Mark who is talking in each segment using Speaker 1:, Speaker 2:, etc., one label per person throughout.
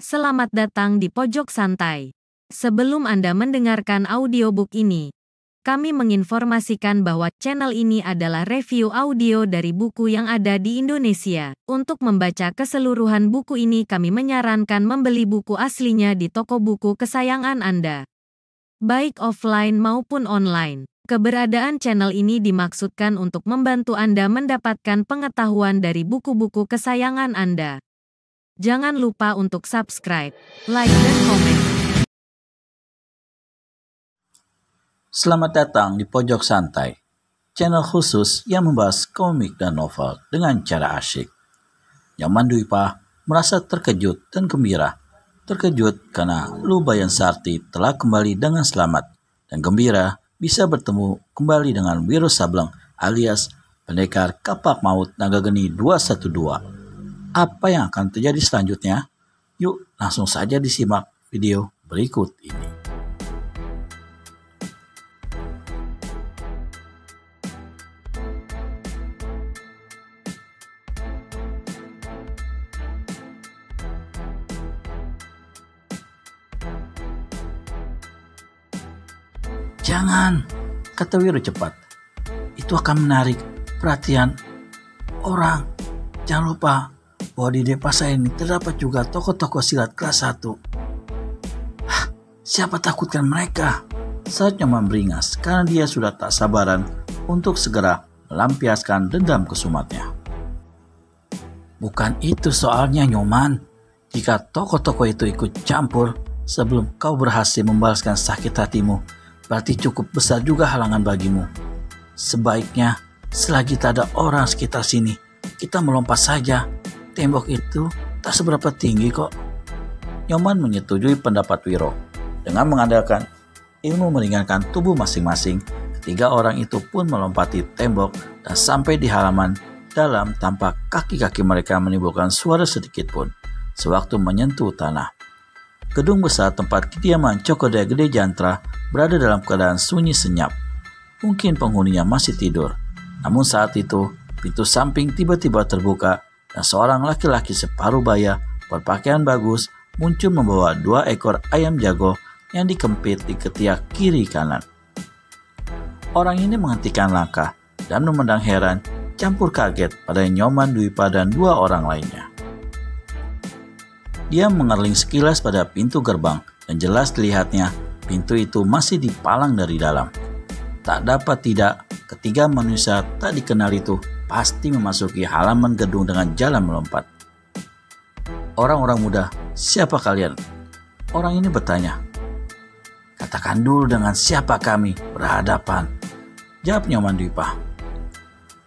Speaker 1: Selamat datang di Pojok Santai. Sebelum Anda mendengarkan audiobook ini, kami menginformasikan bahwa channel ini adalah review audio dari buku yang ada di Indonesia. Untuk membaca keseluruhan buku ini kami menyarankan membeli buku aslinya di toko buku kesayangan Anda, baik offline maupun online. Keberadaan channel ini dimaksudkan untuk membantu Anda mendapatkan pengetahuan dari buku-buku kesayangan Anda. Jangan lupa untuk subscribe, like, dan komen.
Speaker 2: Selamat datang di Pojok Santai, channel khusus yang membahas komik dan novel dengan cara asyik. Nyoman Dwipa merasa terkejut dan gembira. Terkejut karena Lubayan Sarti telah kembali dengan selamat, dan gembira bisa bertemu kembali dengan Wiro Sableng alias pendekar kapak maut naga geni 212. Apa yang akan terjadi selanjutnya? Yuk langsung saja disimak video berikut ini. Jangan, kata Wiro cepat. Itu akan menarik perhatian orang. Jangan lupa bahwa di Depasa ini terdapat juga tokoh-tokoh silat kelas 1. Siapa takutkan mereka? Saat Nyoman beringas karena dia sudah tak sabaran untuk segera melampiaskan dendam kesumatnya. Bukan itu soalnya, Nyoman. Jika tokoh-tokoh itu ikut campur sebelum kau berhasil membalaskan sakit hatimu, berarti cukup besar juga halangan bagimu. Sebaiknya, selagi tak ada orang sekitar sini, kita melompat saja. Tembok itu tak seberapa tinggi kok. Nyoman menyetujui pendapat Wiro. Dengan mengandalkan ilmu meringankan tubuh masing-masing, ketiga orang itu pun melompati tembok dan sampai di halaman dalam tanpa kaki-kaki mereka menimbulkan suara sedikit pun sewaktu menyentuh tanah. Gedung besar tempat kediaman Cokodaya Gede Jantra berada dalam keadaan sunyi senyap. Mungkin penghuninya masih tidur. Namun saat itu, pintu samping tiba-tiba terbuka dan seorang laki-laki separuh baya berpakaian bagus muncul membawa 2 ekor ayam jago yang dikempit di ketiak kiri kanan. Orang ini menghentikan langkah dan memandang heran campur kaget pada Nyoman Dwipa dan 2 orang lainnya. Dia mengerling sekilas pada pintu gerbang dan jelas dilihatnya pintu itu masih dipalang dari dalam. Tak dapat tidak, ketiga manusia tak dikenal itu pasti memasuki halaman gedung dengan jalan melompat. Orang-orang muda, siapa kalian? Orang ini bertanya. Katakan dulu dengan siapa kami berhadapan, jawab Nyoman Dwipa.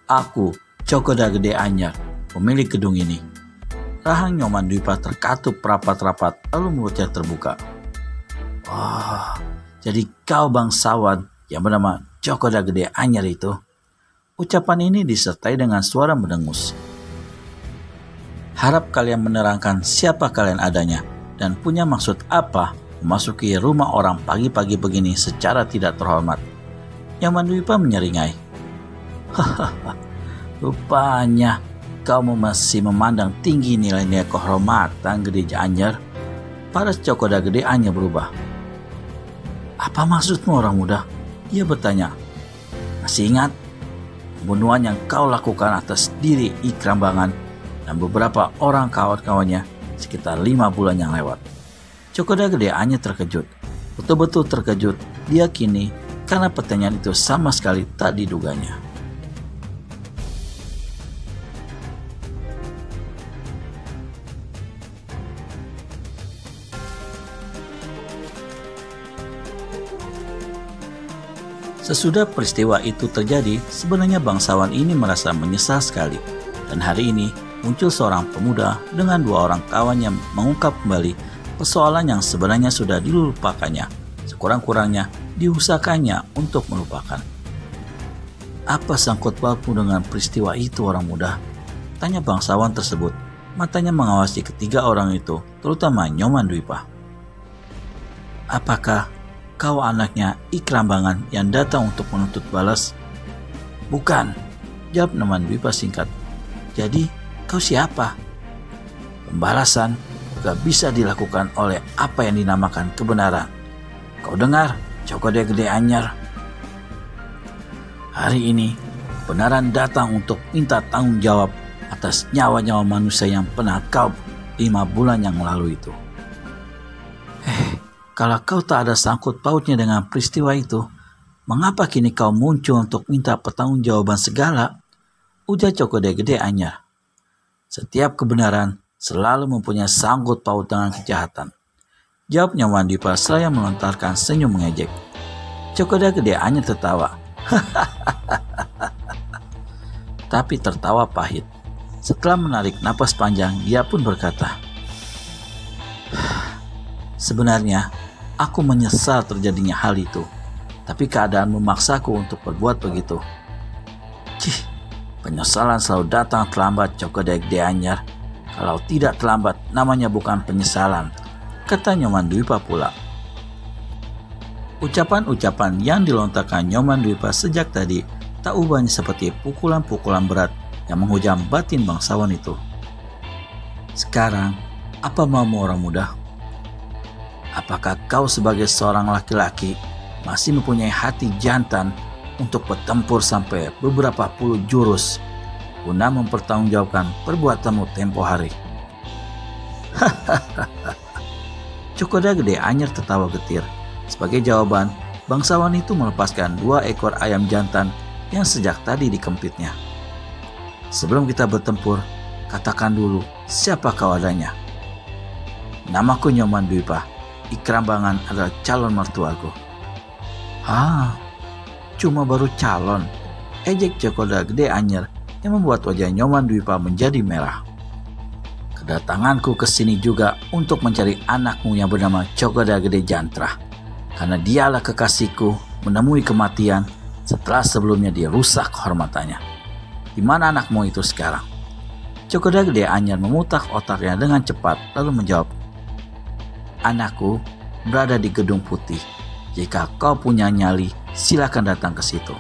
Speaker 2: Aku, Cokodaya Gede Anyar, pemilik gedung ini. Rahang Nyoman Dwipa terkatup rapat-rapat lalu mulutnya terbuka. Wah, jadi kau bangsawan yang bernama Cokodaya Gede Anyar itu? Ucapan ini disertai dengan suara mendengus. Harap kalian menerangkan siapa kalian adanya dan punya maksud apa memasuki rumah orang pagi-pagi begini secara tidak terhormat. Nyoman Dwipa menyeringai. Hahaha, rupanya kau masih memandang tinggi nilai-nilai kehormatan Gede Anyar. Paras Cokodaya Gede Anyar berubah. Apa maksudmu orang muda? Ia bertanya. Masih ingat pembunuhan yang kau lakukan atas diri Ikrambangan dan beberapa orang kawan-kawannya sekitar 5 bulan yang lewat? Cokodaya Gede Anyar terkejut. Betul-betul terkejut, diyakini karena pertanyaan itu sama sekali tak diduganya. Sesudah peristiwa itu terjadi, sebenarnya bangsawan ini merasa menyesal sekali. Dan hari ini muncul seorang pemuda dengan 2 orang kawannya mengungkap kembali persoalan yang sebenarnya sudah dilupakannya. Sekurang-kurangnya diusahakannya untuk melupakan. Apa sangkut pautmu dengan peristiwa itu orang muda? Tanya bangsawan tersebut. Matanya mengawasi ketiga orang itu, terutama Nyoman Dwipa. Apakah kau anaknya Ikrambangan yang datang untuk menuntut balas? Bukan, jawab Nyoman Dwipa singkat. Jadi kau siapa? Pembalasan juga bisa dilakukan oleh apa yang dinamakan kebenaran. Kau dengar, Cokodeh Gede Anyar? Hari ini, kebenaran datang untuk minta tanggung jawab atas nyawa-nyawa manusia yang pernah kau 5 bulan yang lalu itu. Kalau kau tak ada sangkut pautnya dengan peristiwa itu, mengapa kini kau muncul untuk minta pertanggungjawaban segala? Ujar Cokodeh Gede Anyar. Setiap kebenaran selalu mempunyai sangkut paut dengan kejahatan. Jawab Nyoman Dwipa seraya melontarkan senyum mengejek. Cokodeh Gede Anyar tertawa. Tapi tertawa pahit. Setelah menarik napas panjang, dia pun berkata, sebenarnya, aku menyesal terjadinya hal itu, tapi keadaan memaksaku untuk berbuat begitu. Penyesalan selalu datang terlambat, Cokodeh Gede Anyar. Kalau tidak terlambat, namanya bukan penyesalan, kata Nyoman Dwipa pula. Ucapan-ucapan yang dilontarkan Nyoman Dwipa sejak tadi tak ubahnya seperti pukulan-pukulan berat yang menghujam batin bangsawan itu. Sekarang, apa maumu orang muda? Apakah kau sebagai seorang laki-laki masih mempunyai hati jantan untuk bertempur sampai beberapa puluh jurus guna mempertanggungjawabkan perbuatanmu tempo hari? Cokodeh Gede Anyar tertawa getir. Sebagai jawaban, bangsawan itu melepaskan 2 ekor ayam jantan yang sejak tadi dikempitnya. Sebelum kita bertempur, katakan dulu siapa kau adanya. Namaku Nyoman Dwipa. Ikram Bangan adalah calon mertuaku. Cuma baru calon, ejek Cokodeh Gede Anyar yang membuat wajah Nyoman Dwipa menjadi merah. Kedatanganku ke sini juga untuk mencari anakmu yang bernama Cokodeh Gede Jantrah. Karena dialah kekasihku menemui kematian setelah sebelumnya dia rusak kehormatannya. Di mana anakmu itu sekarang? Cokodeh Gede Anyar memutar otaknya dengan cepat lalu menjawab, anakku berada di Gedung Putih. Jika kau punya nyali, silakan datang ke situ.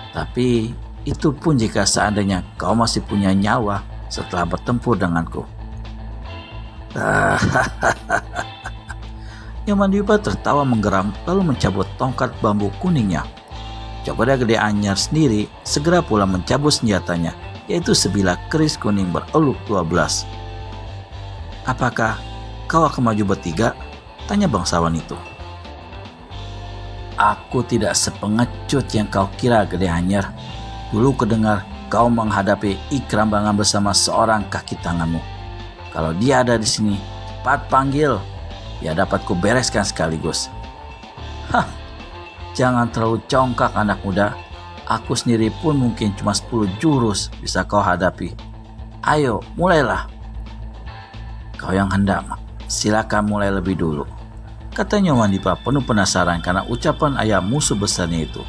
Speaker 2: Tapi itu pun jika seandainya kau masih punya nyawa setelah bertempur denganku. Nyoman Dwipa tertawa menggeram lalu mencabut tongkat bambu kuningnya. Cokodeh Gede Anyar sendiri segera pula mencabut senjatanya, yaitu sebilah keris kuning bereluk 12. Apakah kau akan maju bertiga? Tanya bangsawan itu. Aku tidak sepengecut yang kau kira, Gede Anyar. Dulu kudengar kau menghadapi Ikram Bangan bersama seorang kaki tanganmu. Kalau dia ada di sini, cepat panggil. Ya dapat ku bereskan sekaligus. Jangan terlalu congkak anak muda. Aku sendiri pun mungkin cuma 10 jurus bisa kau hadapi. Ayo, mulailah. Kau yang hendak, silakan mulai lebih dulu, kata Nyoman Dwipa penuh penasaran karena ucapan ayah musuh besarnya itu.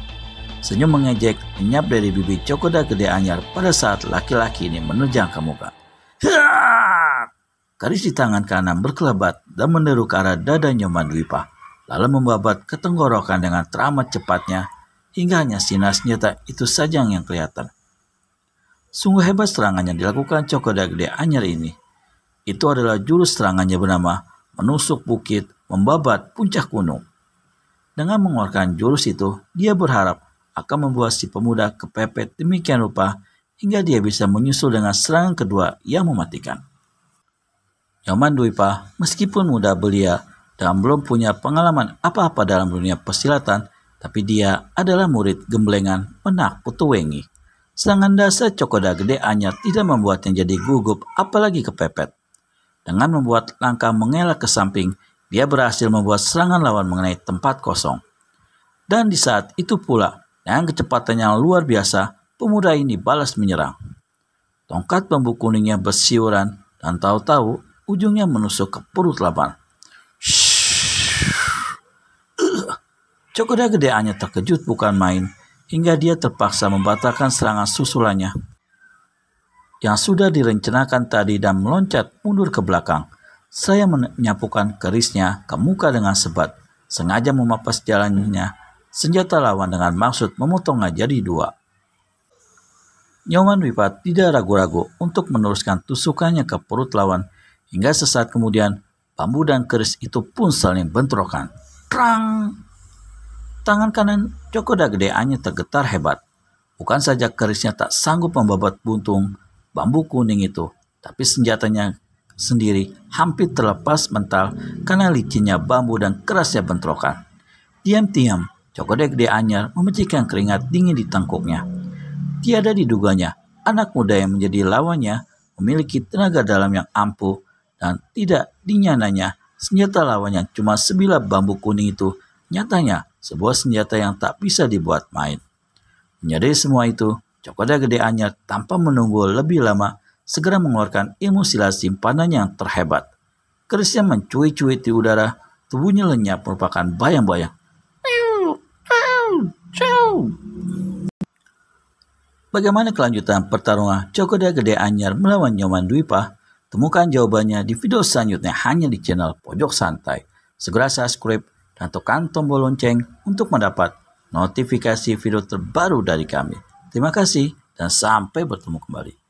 Speaker 2: Senyum mengejek lenyap dari bibir Cokodeh Gede Anyar pada saat laki-laki ini menerjang ke muka. Keris di tangan kanan berkelebat dan menderu ke arah dada Nyoman Dwipa, lalu membabat ke tenggorokan dengan teramat cepatnya hingga hanya sinar senjata itu saja yang kelihatan. Sungguh hebat serangan yang dilakukan Cokodeh Gede Anyar ini. Itu adalah jurus serangannya bernama menusuk bukit, membabat puncak gunung. Dengan mengeluarkan jurus itu, dia berharap akan membuat si pemuda kepepet demikian rupa hingga dia bisa menyusul dengan serangan kedua yang mematikan. Nyoman Dwipa meskipun muda belia dan belum punya pengalaman apa-apa dalam dunia persilatan, tapi dia adalah murid gemblengan Menak Putuwengi. Serangan dasar Cokodeh Gede Anyar tidak membuatnya jadi gugup apalagi kepepet. Dengan membuat langkah mengelak ke samping, dia berhasil membuat serangan lawan mengenai tempat kosong. Dan di saat itu pula, dengan kecepatan yang luar biasa, pemuda ini balas menyerang. Tongkat bambu kuningnya bersiuran dan tahu-tahu ujungnya menusuk ke perut lawan. Cokodeh Gede Anyar terkejut bukan main, hingga dia terpaksa membatalkan serangan susulannya yang sudah direncanakan tadi dan meloncat mundur ke belakang. Saya menyapukan kerisnya ke muka dengan sebat, sengaja memapas jalannya senjata lawan dengan maksud memotongnya jadi 2. Nyoman Dwipa tidak ragu-ragu untuk meneruskan tusukannya ke perut lawan Hingga sesaat kemudian, bambu dan keris itu pun saling bentrokan. Trang! Tangan kanan Cokoda Gede Anyar tergetar hebat. Bukan saja kerisnya tak sanggup membabat buntung bambu kuning itu, tapi senjatanya sendiri hampir terlepas mental karena licinnya bambu dan kerasnya bentrokan. Diam-diam, Cokoda Gede Anyar memecikkan keringat dingin di tengkuknya. Tiada diduganya, anak muda yang menjadi lawannya memiliki tenaga dalam yang ampuh dan tidak dinyananya senjata lawannya cuma sebilah bambu kuning itu nyatanya sebuah senjata yang tak bisa dibuat main. Menyadari semua itu, Cokoda Gede Anyar tanpa menunggu lebih lama segera mengeluarkan ilmu silat simpanannya yang terhebat. Kerisnya mencuit-cuit di udara, tubuhnya lenyap merupakan bayang-bayang. Bagaimana kelanjutan pertarungan Cokoda Gede Anyar melawan Nyoman Dwipa? Temukan jawabannya di video selanjutnya hanya di channel Pojok Santai. Segera subscribe dan tekan tombol lonceng untuk mendapat notifikasi video terbaru dari kami. Terima kasih dan sampai bertemu kembali.